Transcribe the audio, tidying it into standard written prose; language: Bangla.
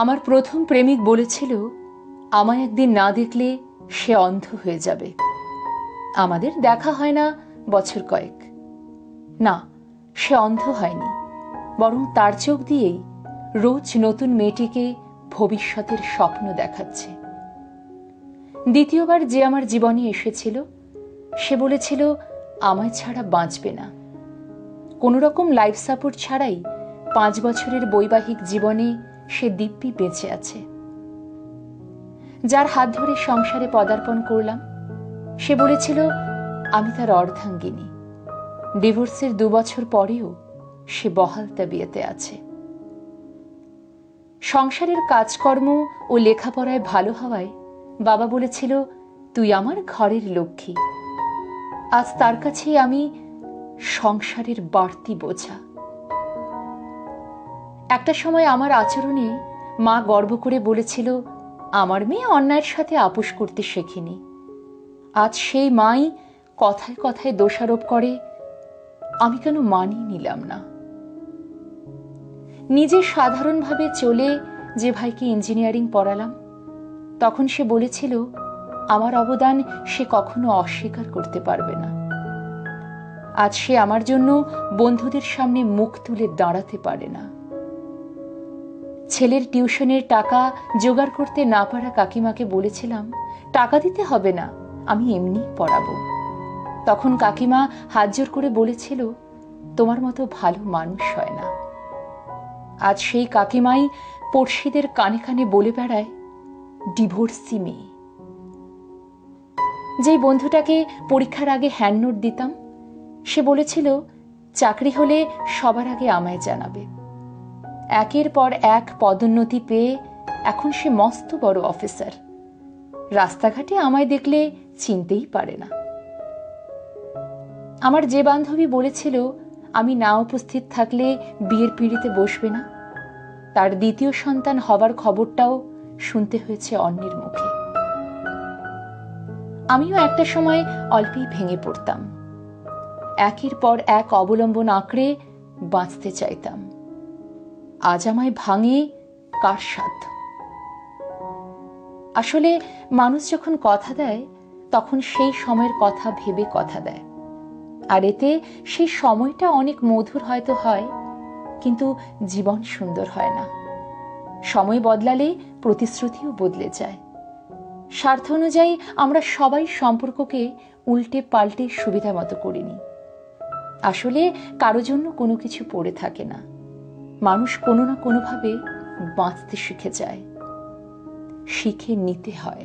আমার প্রথম প্রেমিক বলেছিল আমায় একদিন না দেখলে সে অন্ধ হয়ে যাবে। আমাদের দেখা হয় না বছর কয়েক। না, সে অন্ধ হয়নি, বরং তার চোখ দিয়েই রোজ নতুন মেয়েটিকে ভবিষ্যতের স্বপ্ন দেখাচ্ছে। দ্বিতীয়বার যে আমার জীবনে এসেছিল সে বলেছিল আমায় ছাড়া বাঁচবে না। কোনো রকম লাইফ সাপোর্ট ছাড়াই 5 বছরের বৈবাহিক জীবনে সে দিব্যি বেঁচে আছে। যার হাত ধরে সংসারে পদার্পণ করলাম সে বলেছিল আমি তার অর্ধাঙ্গিনী। ডিভোর্সের 2 বছর পরেও সে বহাল তাবিয়াতে আছে। সংসারের কাজকর্ম ও লেখাপড়ায় ভালো হওয়ায় বাবা বলেছিল তুই আমার ঘরের লক্ষ্মী। আজ তার কাছে আমি সংসারের বাড়তি বোঝা। একটা সময় আমার আচরণে মা গর্ব করে বলেছিল আমার মেয়ে অন্যায়ের সাথে আপোষ করতে শেখেনি। আজ সেই মাই কথায় কথায় দোষারোপ করে আমি কেন মানিয়ে নিলাম না। নিজে সাধারণভাবে চলে যে ভাইকে ইঞ্জিনিয়ারিং পড়ালাম তখন সে বলেছিল আমার অবদান সে কখনো অস্বীকার করতে পারবে না। আজ সে আমার জন্য বন্ধুদের সামনে মুখ তুলে দাঁড়াতে পারে না। ছেলের টিউশনের টাকা জোগাড় করতে না পারা কাকিমাকে বলেছিলাম টাকা দিতে হবে না, আমি এমনি পড়াবো। তখন কাকিমা হাত জোর করে বলেছিল তোমার মতো ভালো মানুষ হয় না। আজ সেই কাকিমাই পড়শিদের কানে কানে বলে বেড়ায় ডিভোর্সি মেয়ে। যেই বন্ধুটাকে পরীক্ষার আগে হ্যান্ডনোট দিতাম সে বলেছিল চাকরি হলে সবার আগে আমায় জানাবে। একের পর এক পদোন্নতি পেয়ে এখন সে মস্ত বড় অফিসার। রাস্তাঘাটে আমায় দেখলে চিনতেই পারে না। আমার যে বান্ধবী বলেছিল আমি না উপস্থিত থাকলে বিয়ের পিঁড়িতে বসবে না, তার দ্বিতীয় সন্তান হবার খবরটাও শুনতে হয়েছে অন্যের মুখে। আমিও একটা সময় অল্পেই ভেঙে পড়তাম। একের পর এক অবলম্বন আঁকড়ে বাঁচতে চাইতাম। আজ আমায় ভাঙে কার সাধ্য? আসলে মানুষ যখন কথা দেয় তখন সেই সময়ের কথা ভেবে কথা দেয়, আর এতে সেই সময়টা অনেক মধুর হয়তো হয়, কিন্তু জীবন সুন্দর হয় না। সময় বদলালে প্রতিশ্রুতিও বদলে যায়। স্বার্থ অনুযায়ী আমরা সবাই সম্পর্ককে উল্টে পাল্টে সুবিধা মতো করিনি। আসলে কারো জন্য কোনো কিছু পড়ে থাকে না। মানুষ কোনো না কোনোভাবে বাঁচতে শিখে যায়, শিখে নিতে হয়।